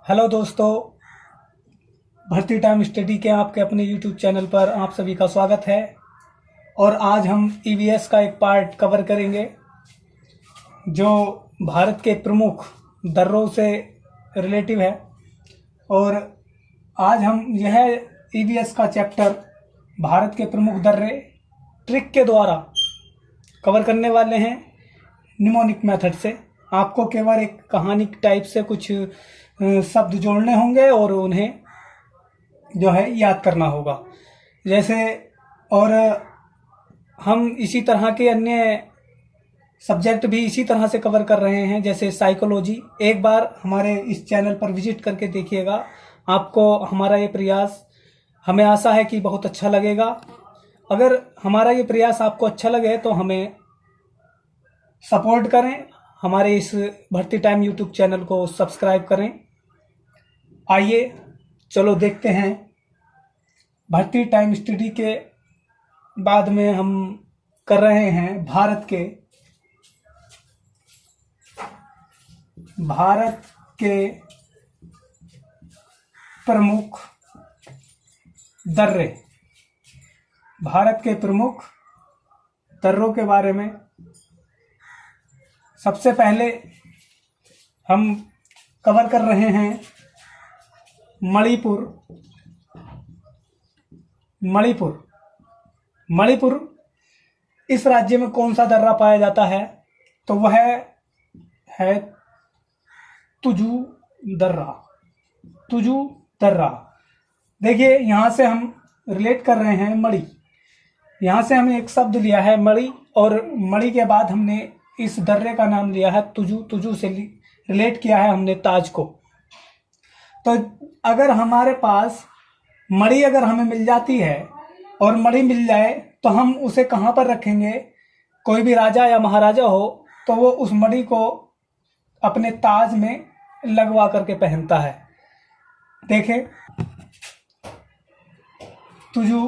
Hello दोस्तों, भर्ती time study के आपके अपने यूट्यूब चैनल पर आप सभी का स्वागत है। और आज हम ईवीएस का एक पार्ट कवर करेंगे जो भारत के प्रमुख दर्रों से रिलेटिव है। और आज हम यह ईवीएस का चैप्टर भारत के प्रमुख दर्रे ट्रिक के द्वारा कवर करने वाले हैं निमोनिक मेथड से। आपको केवल एक कहानी टाइप से कुछ शब्द जोड़ने होंगे और उन्हें जो है याद करना होगा जैसे। और हम इसी तरह के अन्य सब्जेक्ट भी इसी तरह से कवर कर रहे हैं जैसे साइकोलॉजी। एक बार हमारे इस चैनल पर विजिट करके देखिएगा, आपको हमारा ये प्रयास, हमें आशा है कि बहुत अच्छा लगेगा। अगर हमारा ये प्रयास आपको अच्छा लगे तो हमें सपोर्ट करें, हमारे इस भर्ती टाइम यूट्यूब चैनल को सब्सक्राइब करें। आइए चलो देखते हैं भर्ती टाइम स्टडी के बाद में हम कर रहे हैं भारत के प्रमुख दर्रे, भारत के प्रमुख दर्रों के बारे में। सबसे पहले हम कवर कर रहे हैं मणिपुर। मणिपुर इस राज्य में कौन सा दर्रा पाया जाता है तो वह है तुजु दर्रा। देखिए, यहाँ से हम रिलेट कर रहे हैं मणि। यहाँ से हमने एक शब्द लिया है मणि, और मणि के बाद हमने इस दर्रे का नाम लिया है तुजु से रिलेट किया है हमने ताज को। तो अगर हमारे पास मणि अगर हमें मिल जाती है और मणि मिल जाए तो हम उसे कहाँ पर रखेंगे? कोई भी राजा या महाराजा हो तो वो उस मणि को अपने ताज में लगवा करके पहनता है। देखें, तुझू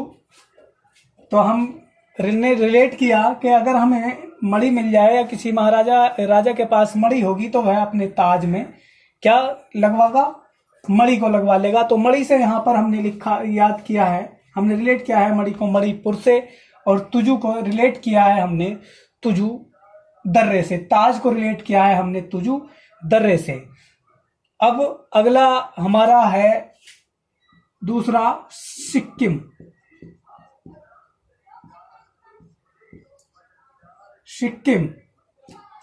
तो हम रिलेट किया कि अगर हमें मणि मिल जाए या किसी राजा के पास मणि होगी तो वह अपने ताज में क्या लगवागा? मणि को लगवा लेगा। तो मणि से यहाँ पर हमने याद किया है, हमने रिलेट किया है मणि को मणिपुर से, और तुजु को रिलेट किया है हमने तुजु दर्रे से। ताज को रिलेट किया है हमने तुजु दर्रे से। अब अगला हमारा है दूसरा सिक्किम।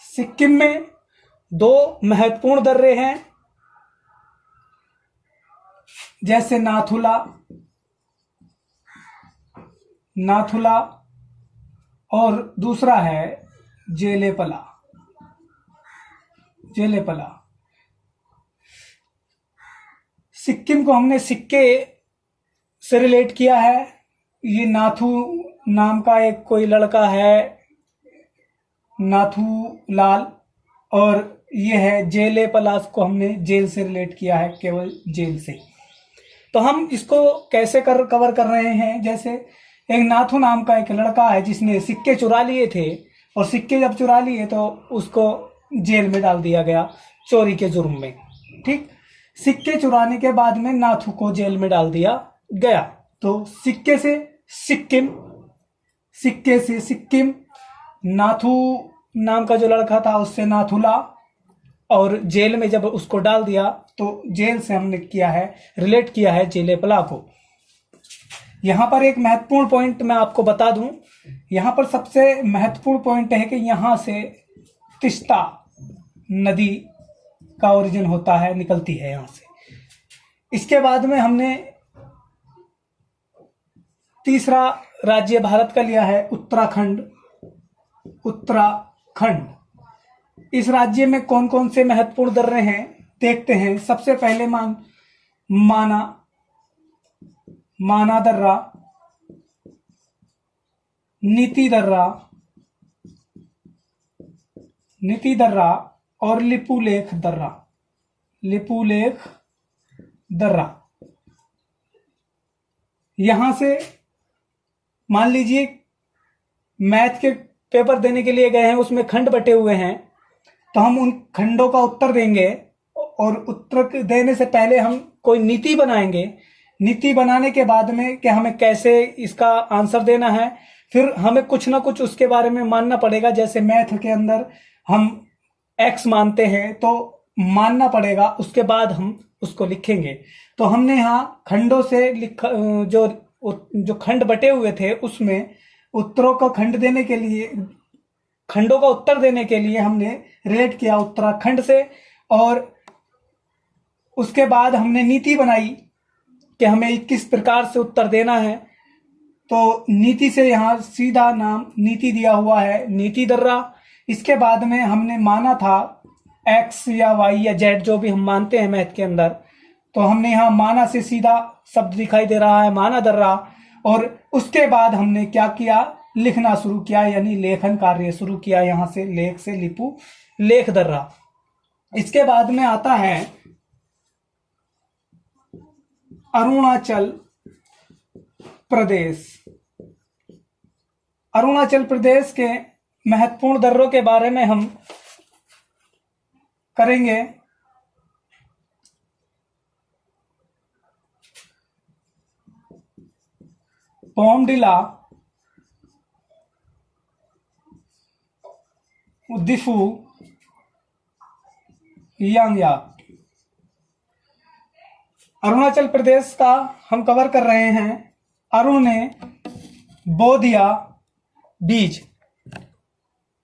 सिक्किम में दो महत्वपूर्ण दर्रे हैं जैसे नाथुला और दूसरा है जेलेपला। सिक्किम को हमने सिक्के से रिलेट किया है। ये नाथू नाम का एक कोई लड़का है, नाथू लाल, और ये है जेलेपला को हमने जेल से रिलेट किया है, केवल जेल से। तो हम इसको कैसे कवर कर रहे हैं? जैसे एक नाथू नाम का एक लड़का है जिसने सिक्के चुरा लिए थे, और सिक्के जब चुरा लिए तो उसको जेल में डाल दिया गया चोरी के जुर्म में। ठीक, सिक्के चुराने के बाद में नाथू को जेल में डाल दिया गया। तो सिक्के से सिक्किम, नाथू नाम का जो लड़का था उससे नाथुला, और जेल में जब उसको डाल दिया तो जेल से हमने रिलेट किया है जेलेपला को। यहाँ पर एक महत्वपूर्ण पॉइंट मैं आपको बता दूं। यहाँ पर सबसे महत्वपूर्ण पॉइंट है कि यहाँ से तिस्ता नदी का ओरिजिन होता है, निकलती है यहाँ से। इसके बाद में हमने तीसरा राज्य भारत का लिया है उत्तराखंड। इस राज्य में कौन कौन से महत्वपूर्ण दर्रे हैं देखते हैं। सबसे पहले माना दर्रा, नीति दर्रा और लिपुलेख दर्रा। यहां से मान लीजिए मैथ के पेपर देने के लिए गए हैं, उसमें खंड बटे हुए हैं, तो हम उन खंडों का उत्तर देंगे और उत्तर देने से पहले हम कोई नीति बनाएंगे। नीति बनाने के बाद में कि हमें कैसे इसका आंसर देना है, फिर हमें कुछ ना कुछ उसके बारे में मानना पड़ेगा। जैसे मैथ के अंदर हम x मानते हैं तो मानना पड़ेगा, उसके बाद हम उसको लिखेंगे। तो हमने यहाँ खंडों से लिखा, जो खंड बटे हुए थे उसमें उत्तरों का खंड देने के लिए, खंडों का उत्तर देने के लिए हमने रिलेट किया उत्तराखंड से, और उसके बाद हमने नीति बनाई कि हमें किस प्रकार से उत्तर देना है। तो नीति से यहाँ सीधा नाम नीति दिया हुआ है, नीति दर्रा। इसके बाद में हमने माना था x या y या z, जो भी हम मानते हैं मैथ के अंदर, तो हमने यहाँ माना से सीधा शब्द दिखाई दे रहा है माना दर्रा। और उसके बाद हमने क्या किया, लिखना शुरू किया, यानी लेखन कार्य शुरू किया। यहाँ से लेख से लिपु लेख दर्रा। इसके बाद में आता है अरुणाचल प्रदेश। अरुणाचल प्रदेश के महत्वपूर्ण दर्रों के बारे में हम करेंगे। बोमडिला, दिफू, यांगयाप। अरुणाचल प्रदेश का हम कवर कर रहे हैं। अरुण ने बो दिया बीज।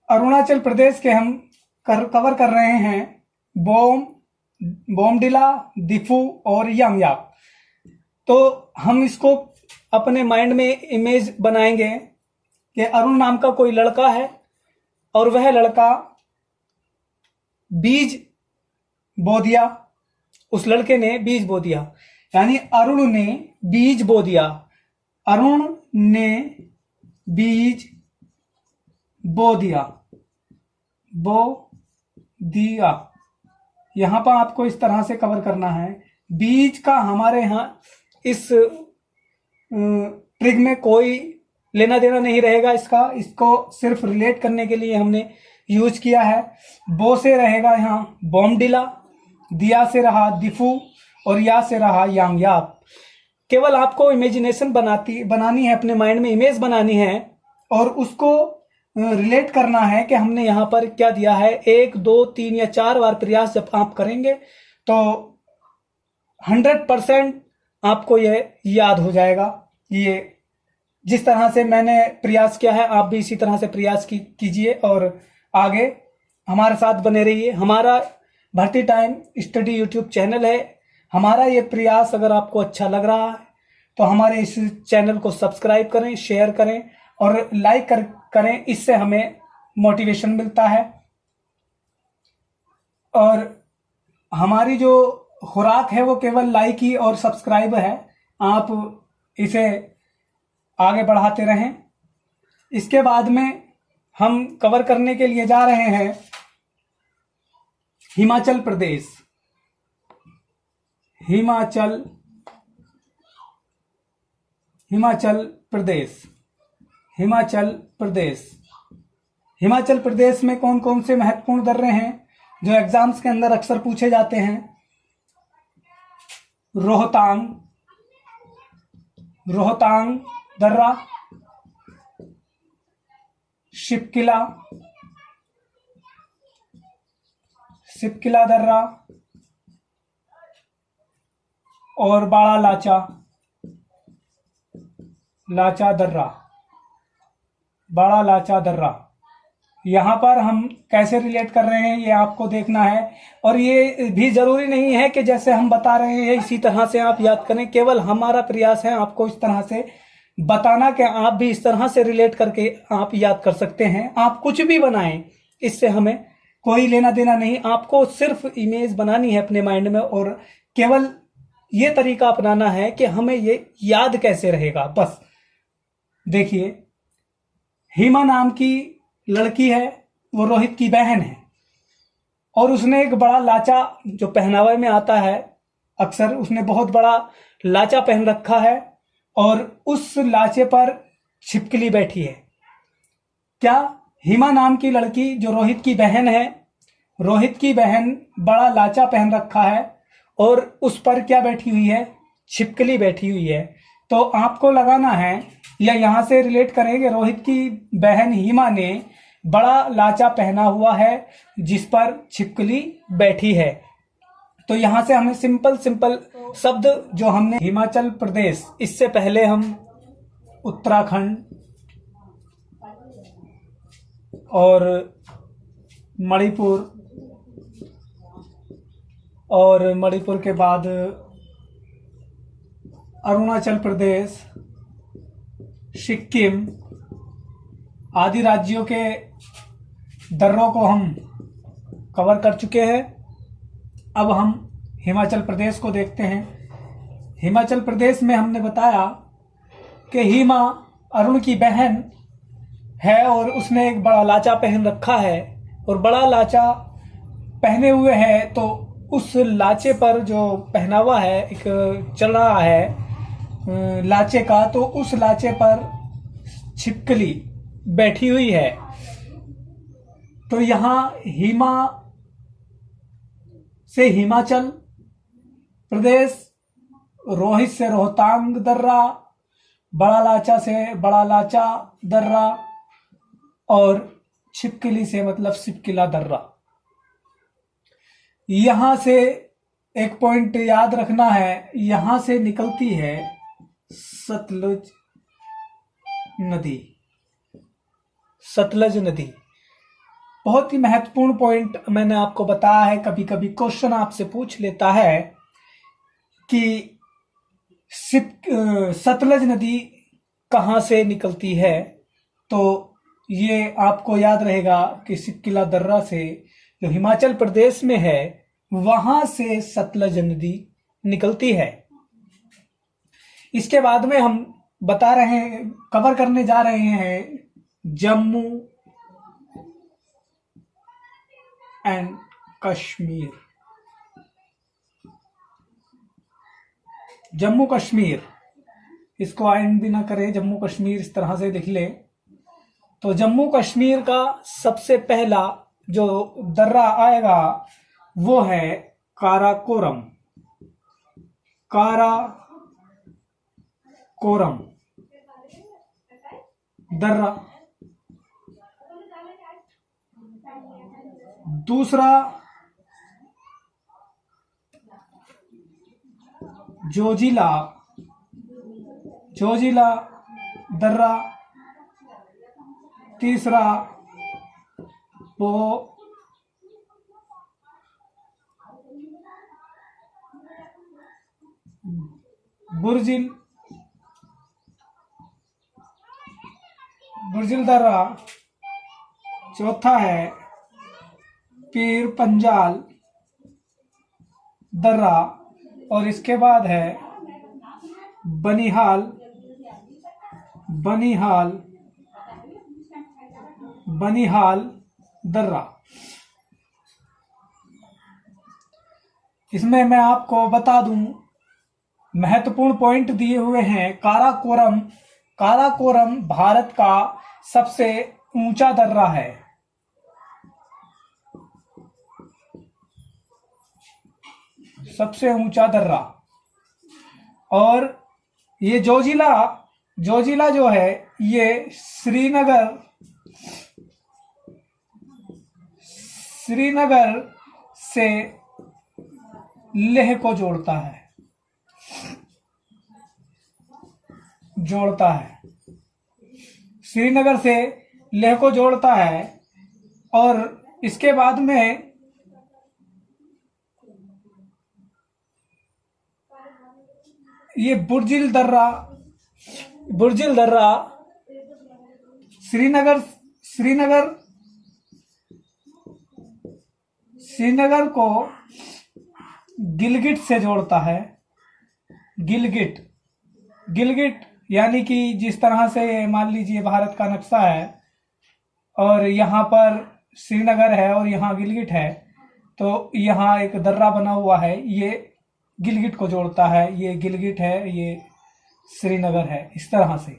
अरुणाचल प्रदेश के हम कवर कर रहे हैं बोमडिला, दिफू और यांगयाप। तो हम इसको अपने माइंड में इमेज बनाएंगे कि अरुण नाम का कोई लड़का है और वह लड़का बीज बो दिया, उस लड़के ने बीज बो दिया, यानी अरुण ने बीज बो दिया। अरुण ने बीज बो दिया, बो दिया। यहां पर आपको इस तरह से कवर करना है। बीज का हमारे यहां इस ट्रिक में कोई लेना देना नहीं रहेगा। इसको सिर्फ रिलेट करने के लिए हमने यूज किया है। बो से रहेगा यहाँ बोमडिला, दिया से रहा दिफू और या से रहा यांगयाप। केवल आपको इमेजिनेशन बनानी है, अपने माइंड में इमेज बनानी है और उसको रिलेट करना है कि हमने यहाँ पर क्या दिया है। 1, 2, 3 या 4 बार प्रयास जब आप करेंगे तो 100% आपको ये याद हो जाएगा। ये जिस तरह से मैंने प्रयास किया है, आप भी इसी तरह से प्रयास कीजिए और आगे हमारे साथ बने रहिए। हमारा भर्ती टाइम स्टडी यूट्यूब चैनल है। हमारा ये प्रयास अगर आपको अच्छा लग रहा है तो हमारे इस चैनल को सब्सक्राइब करें, शेयर करें और लाइक करें। इससे हमें मोटिवेशन मिलता है और हमारी जो खुराक है वो केवल लाइक ही और सब्सक्राइब है। आप इसे आगे बढ़ाते रहें। इसके बाद में हम कवर करने के लिए जा रहे हैं हिमाचल प्रदेश। हिमाचल प्रदेश। हिमाचल प्रदेश। हिमाचल प्रदेश में कौन कौन से महत्वपूर्ण दर्रे हैं जो एग्जाम्स के अंदर अक्सर पूछे जाते हैं। रोहतांग दर्रा, शिपकिला दर्रा और बाड़ा लाचा दर्रा। बड़ा लाचा दर्रा। यहाँ पर हम कैसे रिलेट कर रहे हैं ये आपको देखना है। और ये भी जरूरी नहीं है कि जैसे हम बता रहे हैं इसी तरह से आप याद करें। केवल हमारा प्रयास है आपको इस तरह से बताना कि आप भी इस तरह से रिलेट करके आप याद कर सकते हैं। आप कुछ भी बनाएं, इससे हमें कोई लेना देना नहीं। आपको सिर्फ इमेज बनानी है अपने माइंड में और केवल ये तरीका अपनाना है कि हमें ये याद कैसे रहेगा। बस देखिए, हिमा नाम की लड़की है, वो रोहित की बहन है और उसने एक बड़ा लाचा जो पहनावे में आता है अक्सर, उसने बहुत बड़ा लाचा पहन रखा है और उस लाचे पर छिपकली बैठी है। क्या हिमा नाम की लड़की जो रोहित की बहन है रोहित की बहन बड़ा लाचा पहन रखा है और उस पर क्या बैठी हुई है, छिपकली बैठी हुई है। तो आपको लगाना है या यहां से रिलेट करेंगे, रोहित की बहन हिमा ने बड़ा लाचा पहना हुआ है जिस पर छिपकली बैठी है। तो यहां से हमें सिंपल सिंपल शब्द जो हमने हिमाचल प्रदेश, इससे पहले हम उत्तराखंड और मणिपुर और मणिपुर के बाद अरुणाचल प्रदेश, सिक्किम आदि राज्यों के दर्रों को हम कवर कर चुके हैं। अब हम हिमाचल प्रदेश को देखते हैं। हिमाचल प्रदेश में हमने बताया कि हिमा अरुण की बहन है और उसने एक बड़ा लाचा पहन रखा है और बड़ा लाचा पहने हुए है। तो उस लाचे पर जो पहनावा है, एक चल रहा है लाचे का, तो उस लाचे पर छिपकली बैठी हुई है। तो यहां हिमा से हिमाचल प्रदेश, रोहित से रोहतांग दर्रा, बड़ा लाचा से बड़ा लाचा दर्रा और छिपकली से मतलब सिपकिला दर्रा। यहां से एक पॉइंट याद रखना है, यहां से निकलती है सतलुज नदी। सतलज नदी बहुत ही महत्वपूर्ण पॉइंट मैंने आपको बताया है। कभी कभी क्वेश्चन आपसे पूछ लेता है कि सतलज नदी कहां से निकलती है, तो ये आपको याद रहेगा कि सिपकिला दर्रा से, जो हिमाचल प्रदेश में है, वहां से सतलज नदी निकलती है। इसके बाद में हम कवर करने जा रहे हैं जम्मू एंड कश्मीर। जम्मू कश्मीर, इसको आयन भी ना करें, जम्मू कश्मीर इस तरह से लिख ले। तो जम्मू कश्मीर का सबसे पहला जो दर्रा आएगा वो है काराकोरम। काराकोरम दर्रा। दूसरा जोजिला दर्रा। तीसरा वो बुर्जिल दर्रा। चौथा है पीर पंजाल दर्रा और इसके बाद है बनिहाल दर्रा। इसमें मैं आपको बता दूं, महत्वपूर्ण पॉइंट दिए हुए हैं। काराकोरम भारत का सबसे ऊंचा दर्रा है। सबसे ऊंचा दर्रा। और ये जोजिला जो है, ये श्रीनगर से लेह को जोड़ता है। श्रीनगर से लेह को जोड़ता है। और इसके बाद में ये बुर्जिल दर्रा श्रीनगर को गिलगिट से जोड़ता है। गिलगिट यानी कि जिस तरह से मान लीजिए भारत का नक्शा है और यहाँ पर श्रीनगर है और यहाँ गिलगिट है, तो यहाँ एक दर्रा बना हुआ है, ये गिलगिट को जोड़ता है। ये गिलगिट है, ये श्रीनगर है, इस तरह से।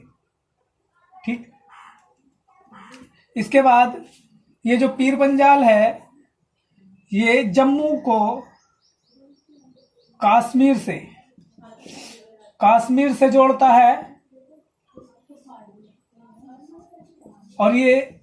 ठीक। इसके बाद ये जो पीर पंजाल है, ये जम्मू को कश्मीर से जोड़ता है, और ये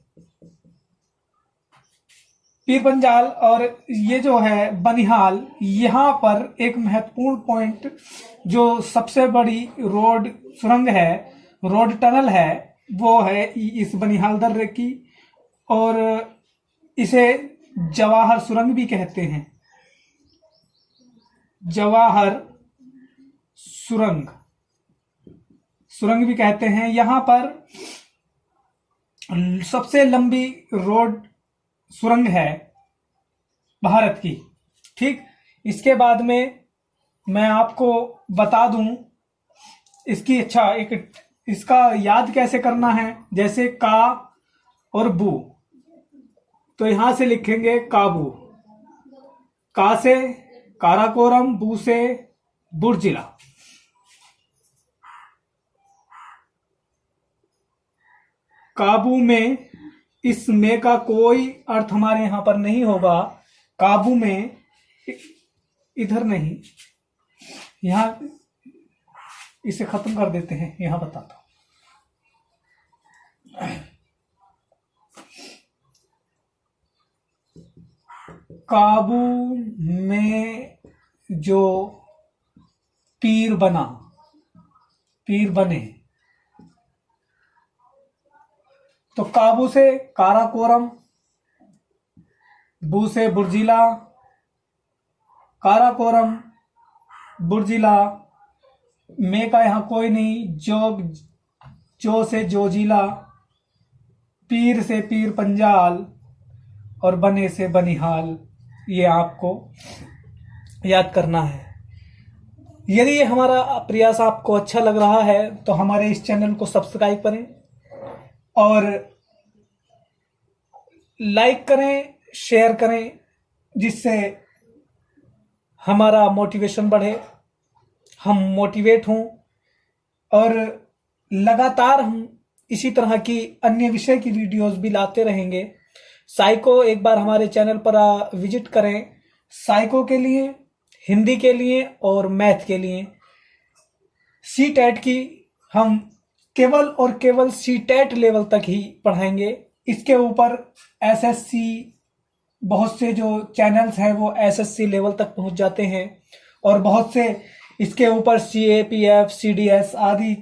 पीर पंजाल और ये जो है बनिहाल, यहाँ पर एक महत्वपूर्ण पॉइंट, जो सबसे बड़ी रोड सुरंग है, रोड टनल है, वो है इस बनिहाल दर्रे की, और इसे जवाहर सुरंग भी कहते हैं। जवाहर सुरंग भी कहते हैं। यहाँ पर सबसे लंबी रोड सुरंग है भारत की। ठीक, इसके बाद में मैं आपको बता दूं इसकी इसका याद कैसे करना है। जैसे का और बू, तो यहां से लिखेंगे काबू, का से काराकोरम, बू से बुर्जिला। काबू में इस में का कोई अर्थ हमारे यहां पर नहीं होगा। काबू में इधर नहीं, यहां इसे खत्म कर देते हैं, यहां बताता हूं। काबू में जो पीर बने, तो काबू से काराकोरम, बू से बुर्जिला, काराकोरम, बुर्जिला, में का यहां कोई नहीं, जो से जोजिला, पीर से पीर पंजाल, और बने से बनिहाल। ये आपको याद करना है। यदि ये हमारा प्रयास आपको अच्छा लग रहा है तो हमारे इस चैनल को सब्सक्राइब करें और लाइक करें, शेयर करें, जिससे हमारा मोटिवेशन बढ़े, हम मोटिवेट हों, और लगातार हम इसी तरह की अन्य विषय की वीडियोस भी लाते रहेंगे। साइको एक बार हमारे चैनल पर विजिट करें। साइको के लिए, हिंदी के लिए और मैथ के लिए सी-टेट की हम केवल और केवल सी-टेट लेवल तक ही पढ़ाएंगे। इसके ऊपर एसएससी, बहुत से जो चैनल्स हैं वो एसएससी लेवल तक पहुंच जाते हैं, और बहुत से इसके ऊपर सीएपीएफ, सीडीएस आदि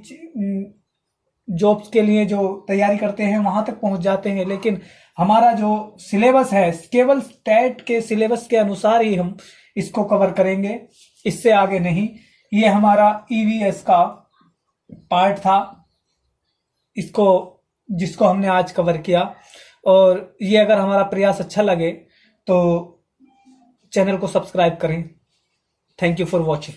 जॉब्स के लिए जो तैयारी करते हैं वहां तक पहुंच जाते हैं। लेकिन हमारा जो सिलेबस है केवल टेट के सिलेबस के अनुसार ही हम इसको कवर करेंगे, इससे आगे नहीं। ये हमारा ईवीएस का पार्ट था, जिसको हमने आज कवर किया। और ये अगर हमारा प्रयास अच्छा लगे तो चैनल को सब्सक्राइब करें। Thank you for watching.